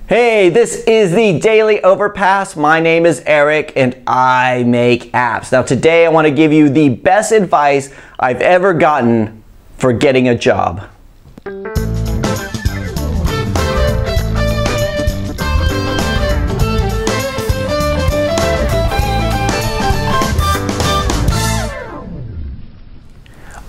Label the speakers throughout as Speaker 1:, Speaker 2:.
Speaker 1: Hey, this is the Daily Overpass. My name is Eric and I make apps. Now today I want to give you the best advice I've ever gotten for getting a job.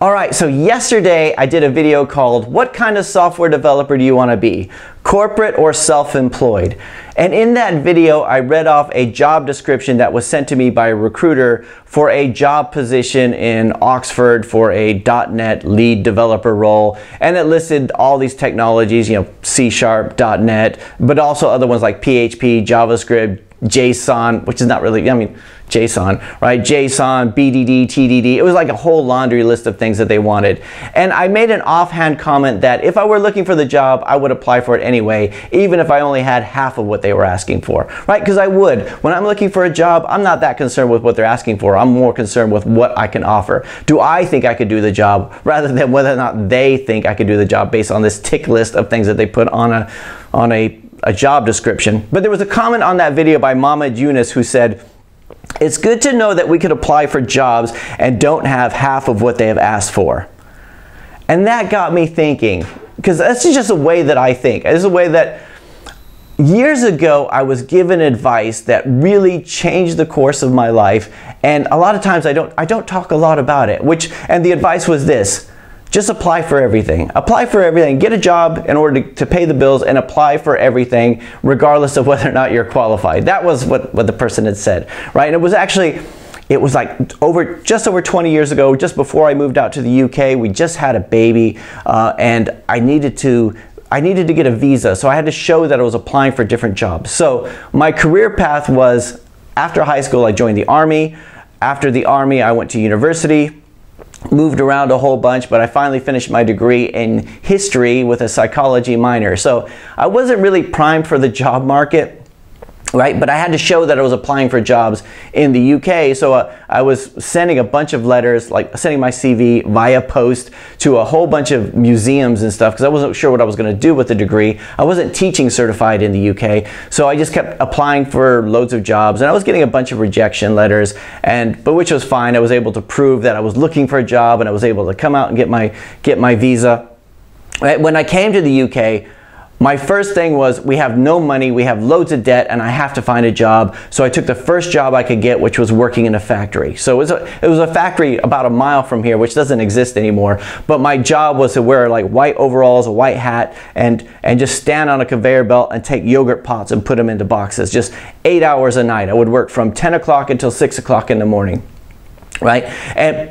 Speaker 1: Alright, so yesterday I did a video called "What kind of software developer do you want to be? Corporate or self-employed?" And in that video I read off a job description that was sent to me by a recruiter for a job position in Oxford for a .NET lead developer role, and it listed all these technologies, C#, .NET, but also other ones like PHP, JavaScript, JSON, which is not really, JSON, right? JSON, BDD, TDD. It was like a whole laundry list of things that they wanted. And I made an offhand comment that if I were looking for the job, I would apply for it anyway, even if I only had half of what they were asking for, right? Because I would. When I'm looking for a job, I'm not that concerned with what they're asking for. I'm more concerned with what I can offer. Do I think I could do the job, rather than whether or not they think I could do the job based on this tick list of things that they put on a job description. But there was a comment on that video by Mama Eunice who said, "It's good to know that we could apply for jobs and don't have half of what they have asked for." And that got me thinking, because that's just a way that I think. It's a way that years ago I was given advice that really changed the course of my life, and a lot of times I don't talk a lot about it, and the advice was this: just apply for everything. Apply for everything. Get a job in order to pay the bills, and apply for everything regardless of whether or not you're qualified. That was what the person had said, right? And it was like just over 20 years ago, just before I moved out to the UK. We just had a baby, and I needed to get a visa, so I had to show that I was applying for different jobs. So my career path was, after high school I joined the Army. After the Army I went to university, moved around a whole bunch, but I finally finished my degree in history with a psychology minor. So I wasn't really primed for the job market, right? But I had to show that I was applying for jobs in the UK. So I was sending a bunch of letters, like sending my CV via post to a whole bunch of museums and stuff, because I wasn't sure what I was going to do with the degree. I wasn't teaching certified in the UK, so I just kept applying for loads of jobs, and I was getting a bunch of rejection letters, but which was fine. I was able to prove that I was looking for a job, and I was able to come out and get my visa. Right? When I came to the UK, my first thing was, we have no money, we have loads of debt, and I have to find a job. So I took the first job I could get, which was working in a factory. So it was a factory about a mile from here, which doesn't exist anymore. But my job was to wear like white overalls, a white hat, and just stand on a conveyor belt and take yogurt pots and put them into boxes. Just 8 hours a night. I would work from 10 o'clock until 6 o'clock in the morning. Right?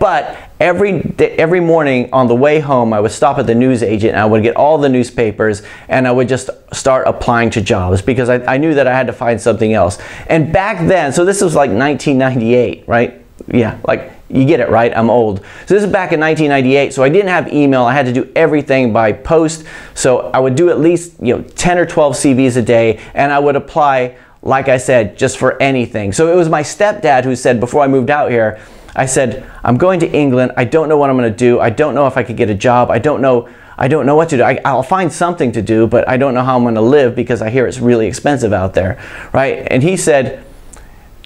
Speaker 1: But every morning on the way home, I would stop at the news agent and I would get all the newspapers, and I would just start applying to jobs, because I knew that I had to find something else. And back then, so this was like 1998, right? Yeah, like, you get it, right? I'm old. So this is back in 1998, so I didn't have email. I had to do everything by post. So I would do at least 10 or 12 CVs a day, and I would apply, like I said, just for anything. So it was my stepdad who said, before I moved out here, I said, "I'm going to England. I don't know what I'm going to do. I don't know if I could get a job. I don't know what to do. I'll find something to do, but I don't know how I'm going to live, because I hear it's really expensive out there," right? And he said,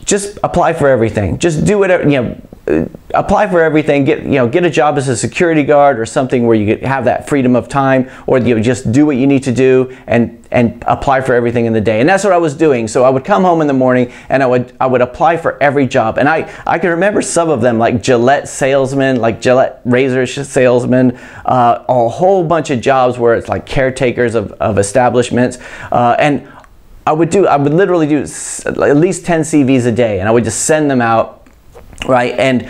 Speaker 1: "Just apply for everything. Just do whatever, apply for everything. Get a job as a security guard or something where you have that freedom of time, or just do what you need to do, and apply for everything in the day." And that's what I was doing. So I would come home in the morning and I would apply for every job. And I can remember some of them, like Gillette salesman, like Gillette razor salesman, a whole bunch of jobs where it's like caretakers of establishments, and I would literally do at least 10 CVs a day, and I would just send them out, right? And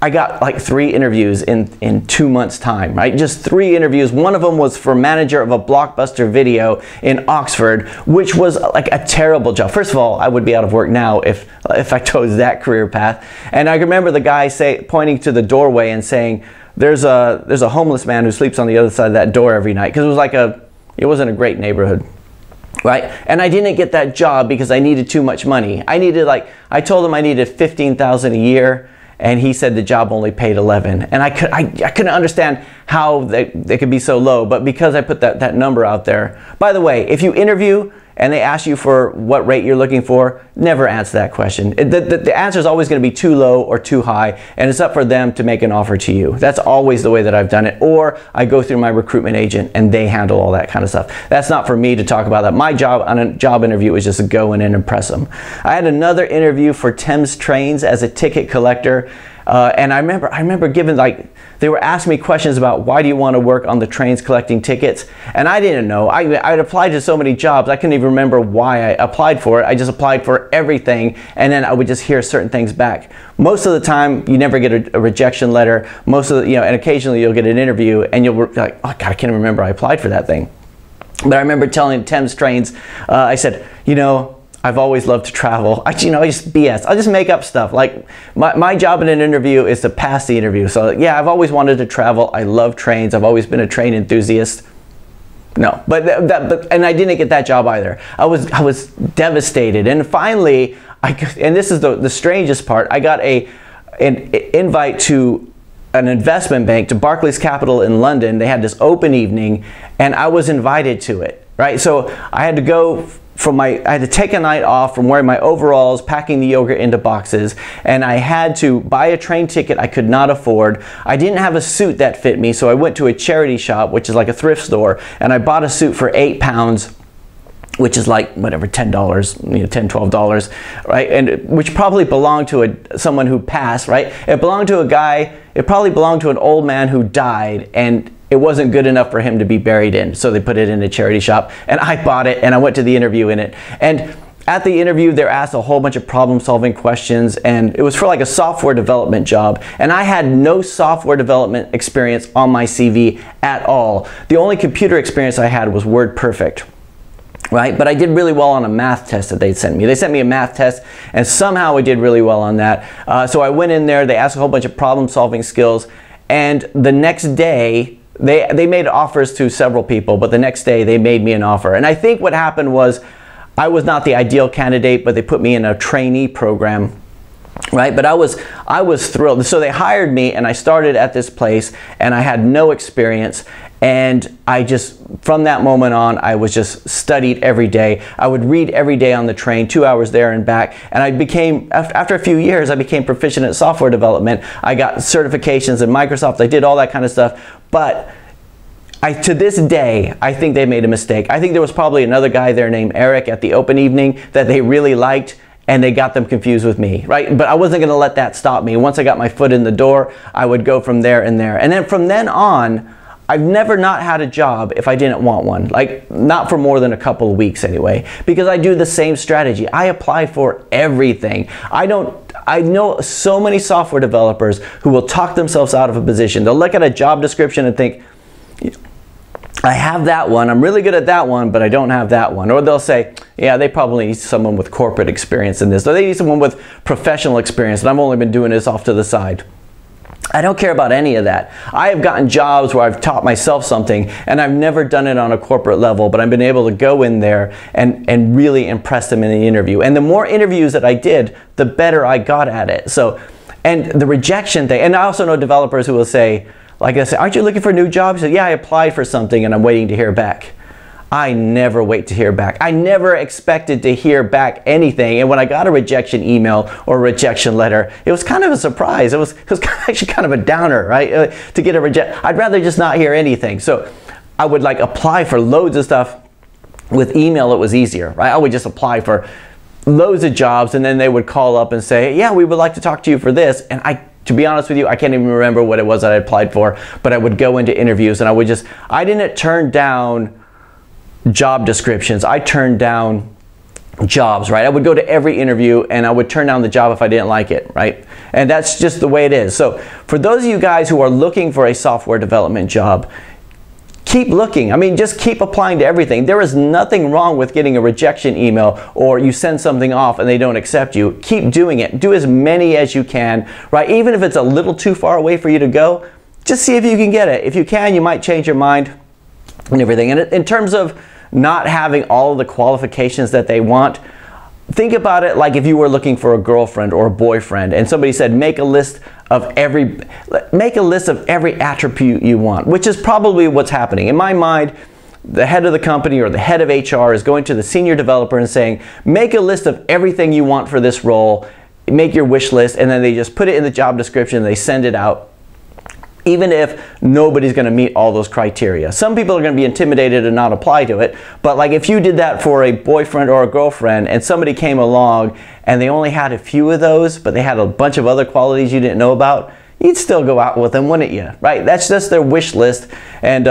Speaker 1: I got like 3 interviews in 2 months' time, right? Just 3 interviews. One of them was for manager of a Blockbuster video in Oxford, which was like a terrible job. First of all, I would be out of work now if I chose that career path. And I remember the guy pointing to the doorway and saying, there's a homeless man who sleeps on the other side of that door every night, because it wasn't a great neighborhood. Right? And I didn't get that job because I needed too much money. I told him I needed $15,000 a year, and he said the job only paid 11. And I couldn't understand how they could be so low, but because I put that number out there. By the way, if you interview and they ask you for what rate you're looking for, never answer that question. The answer is always going to be too low or too high, and it's up for them to make an offer to you. That's always the way that I've done it. Or I go through my recruitment agent and they handle all that kind of stuff. That's not for me to talk about that. My job on a job interview is just to go in and impress them. I had another interview for Thames Trains as a ticket collector. And I remember giving, like, they were asking me questions about why do you want to work on the trains collecting tickets, and I didn't know. I'd applied to so many jobs, I couldn't even remember why I applied for it. I just applied for everything, and then I would just hear certain things back. Most of the time, you never get a rejection letter. Most of the, and occasionally you'll get an interview, and you'll be like, oh God, I can't remember I applied for that thing. But I remember telling Thames Trains, I said, I've always loved to travel. I just BS. I'll just make up stuff. Like my job in an interview is to pass the interview. So yeah, I've always wanted to travel. I love trains. I've always been a train enthusiast. No, and I didn't get that job either. I was devastated. And finally, and this is the strangest part. I got an invite to an investment bank, to Barclays Capital in London. They had this open evening, and I was invited to it. Right, so I had to go. I had to take a night off from wearing my overalls, packing the yogurt into boxes, and I had to buy a train ticket I could not afford. I didn't have a suit that fit me, so I went to a charity shop, which is like a thrift store, and I bought a suit for £8, which is like whatever, $10, $10, $12, right? And which probably belonged to someone who passed, right? It belonged to a guy. It probably belonged to an old man who died, and it wasn't good enough for him to be buried in, so they put it in a charity shop, and I bought it, and I went to the interview in it. And at the interview, they're asked a whole bunch of problem-solving questions, and it was for like a software development job, and I had no software development experience on my CV at all. The only computer experience I had was WordPerfect. Right? But I did really well on a math test that they sent me. They sent me a math test, and somehow I did really well on that. So I went in there, they asked a whole bunch of problem-solving skills, and the next day, they made offers to several people, but the next day they made me an offer. And I think what happened was I was not the ideal candidate, but they put me in a trainee program, right? But I was thrilled. So they hired me, and I started at this place, and I had no experience. And from that moment on, I was just studied every day. I would read every day on the train, 2 hours there and back. And after a few years, I became proficient at software development. I got certifications in Microsoft. I did all that kind of stuff. But to this day, I think they made a mistake. I think there was probably another guy there named Eric at the open evening that they really liked, and they got them confused with me, right? But I wasn't gonna let that stop me. Once I got my foot in the door, I would go from there and there. And then from then on, I've never not had a job if I didn't want one, like not for more than a couple of weeks anyway, because I do the same strategy. I apply for everything. I know so many software developers who will talk themselves out of a position. They'll look at a job description and think, I have that one, I'm really good at that one, but I don't have that one. Or they'll say, yeah, they probably need someone with corporate experience in this, or they need someone with professional experience, and I've only been doing this off to the side. I don't care about any of that. I have gotten jobs where I've taught myself something, and I've never done it on a corporate level, but I've been able to go in there and really impress them in the interview. And the more interviews that I did, the better I got at it. So, and the rejection thing, and I also know developers who will say, like I say, aren't you looking for new jobs? So, yeah, I applied for something and I'm waiting to hear back. I never wait to hear back. I never expected to hear back anything. And when I got a rejection email or a rejection letter, it was kind of a surprise. It was actually kind of a downer, right? To get a reject. I'd rather just not hear anything. So I would like apply for loads of stuff. With email, it was easier, right? I would just apply for loads of jobs, and then they would call up and say, yeah, we would like to talk to you for this. And to be honest with you, I can't even remember what it was that I applied for, but I would go into interviews and I didn't turn down job descriptions. I turned down jobs, right? I would go to every interview and I would turn down the job if I didn't like it, right? And that's just the way it is. So for those of you guys who are looking for a software development job, keep looking. I mean, just keep applying to everything. There is nothing wrong with getting a rejection email or you send something off and they don't accept you. Keep doing it. Do as many as you can, right? Even if it's a little too far away for you to go, just see if you can get it. If you can, you might change your mind and everything. And in terms of not having all of the qualifications that they want, think about it like if you were looking for a girlfriend or a boyfriend and somebody said make a list of every attribute you want, which is probably what's happening. In my mind, the head of the company or the head of HR is going to the senior developer and saying, make a list of everything you want for this role, make your wish list, and then they just put it in the job description and they send it out, even if nobody's going to meet all those criteria. Some people are going to be intimidated and not apply to it, but like if you did that for a boyfriend or a girlfriend and somebody came along and they only had a few of those, but they had a bunch of other qualities you didn't know about, you'd still go out with them, wouldn't you? Right? That's just their wish list. And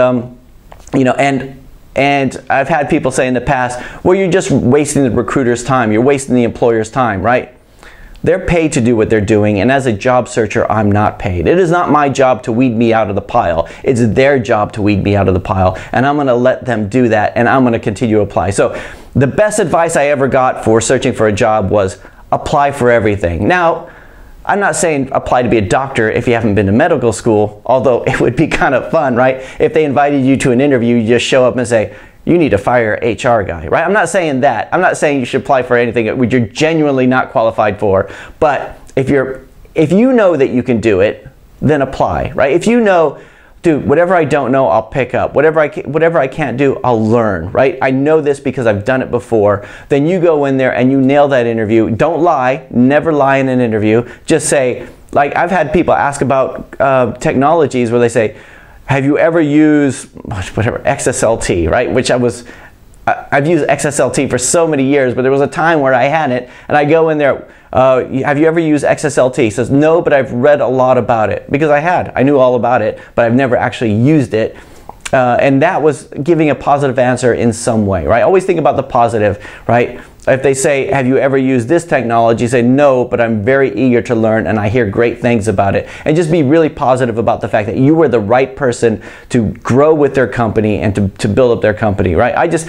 Speaker 1: you know, and I've had people say in the past, well, you're just wasting the recruiter's time, you're wasting the employer's time, right? They're paid to do what they're doing, and as a job searcher, I'm not paid. It is not my job to weed me out of the pile. It's their job to weed me out of the pile, and I'm going to let them do that, and I'm going to continue to apply. So the best advice I ever got for searching for a job was apply for everything. Now, I'm not saying apply to be a doctor if you haven't been to medical school, although it would be kind of fun, right? If they invited you to an interview, you just show up and say, you need to fire an HR guy, right? I'm not saying that. I'm not saying you should apply for anything that you're genuinely not qualified for. But if you know that you can do it, then apply, right? If you know, dude, whatever I don't know, I'll pick up. Whatever I can't do, I'll learn, right? I know this because I've done it before. Then you go in there and you nail that interview. Don't lie. Never lie in an interview. Just say, like I've had people ask about technologies where they say, have you ever used whatever XSLT, right? Which I've used XSLT for so many years, but there was a time where I hadn't, and I go in there, have you ever used XSLT? He says, no, but I've read a lot about it, because I knew all about it, but I've never actually used it. And that was giving a positive answer in some way, right? Always think about the positive, right? If they say, have you ever used this technology? Say, no, but I'm very eager to learn and I hear great things about it. And just be really positive about the fact that you were the right person to grow with their company and to build up their company, right? I just,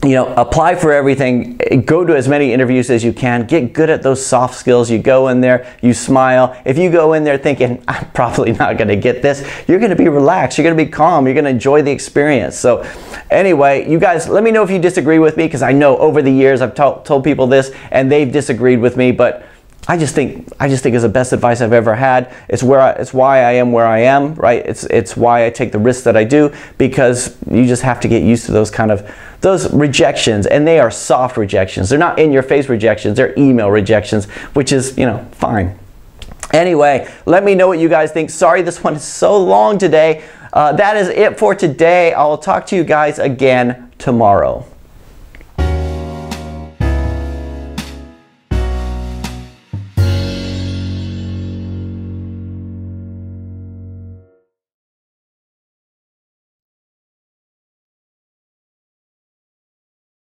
Speaker 1: you know, apply for everything, go to as many interviews as you can, get good at those soft skills. You go in there, you smile. If you go in there thinking, I'm probably not going to get this, you're going to be relaxed, you're going to be calm, you're going to enjoy the experience. So anyway, you guys, let me know if you disagree with me, because I know over the years I've told people this and they've disagreed with me, but I just think it's the best advice I've ever had. It's why I am where I am, right? It's why I take the risks that I do, because you just have to get used to those rejections, and they are soft rejections. They're not in-your-face rejections. They're email rejections, which is, you know, fine. Anyway, let me know what you guys think. Sorry this one is so long today. That is it for today. I'll talk to you guys again tomorrow.